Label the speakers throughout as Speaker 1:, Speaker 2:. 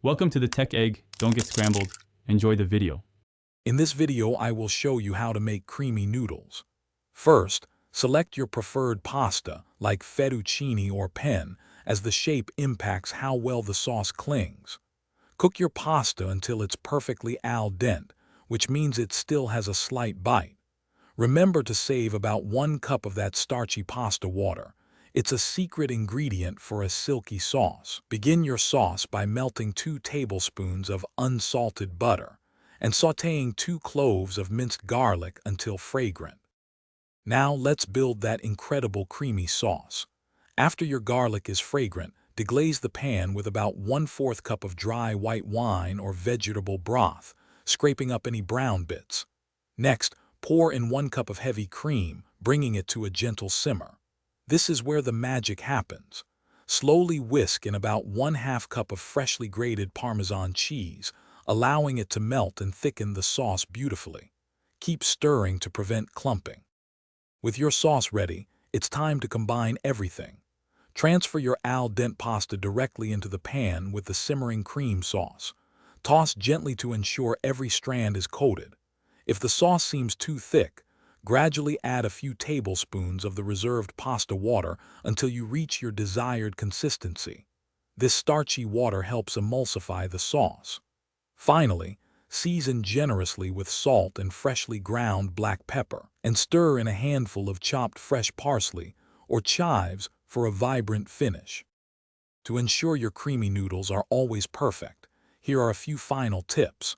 Speaker 1: Welcome to the Tech Egg. Don't get scrambled. Enjoy the video.
Speaker 2: In this video, I will show you how to make creamy noodles. First, select your preferred pasta, like fettuccine or penne, as the shape impacts how well the sauce clings. Cook your pasta until it's perfectly al dente, which means it still has a slight bite. Remember to save about 1 cup of that starchy pasta water. It's a secret ingredient for a silky sauce. Begin your sauce by melting 2 tablespoons of unsalted butter and sautéing 2 cloves of minced garlic until fragrant. Now let's build that incredible creamy sauce. After your garlic is fragrant, deglaze the pan with about 1/4 cup of dry white wine or vegetable broth, scraping up any brown bits. Next, pour in 1 cup of heavy cream, bringing it to a gentle simmer. This is where the magic happens. Slowly whisk in about 1/2 cup of freshly grated Parmesan cheese, allowing it to melt and thicken the sauce beautifully. Keep stirring to prevent clumping. With your sauce ready, it's time to combine everything. Transfer your al dente pasta directly into the pan with the simmering cream sauce. Toss gently to ensure every strand is coated. If the sauce seems too thick, gradually add a few tablespoons of the reserved pasta water until you reach your desired consistency. This starchy water helps emulsify the sauce. Finally, season generously with salt and freshly ground black pepper, and stir in a handful of chopped fresh parsley or chives for a vibrant finish. To ensure your creamy noodles are always perfect, here are a few final tips.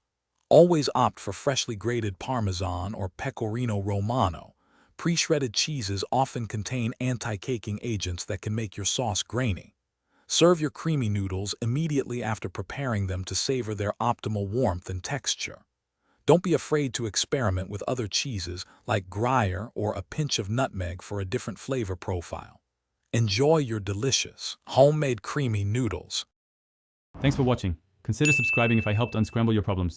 Speaker 2: Always opt for freshly grated Parmesan or Pecorino Romano. Pre-shredded cheeses often contain anti-caking agents that can make your sauce grainy. Serve your creamy noodles immediately after preparing them to savor their optimal warmth and texture. Don't be afraid to experiment with other cheeses like Gruyere or a pinch of nutmeg for a different flavor profile. Enjoy your delicious, homemade creamy noodles.
Speaker 1: Thanks for watching. Consider subscribing if I helped unscramble your problems.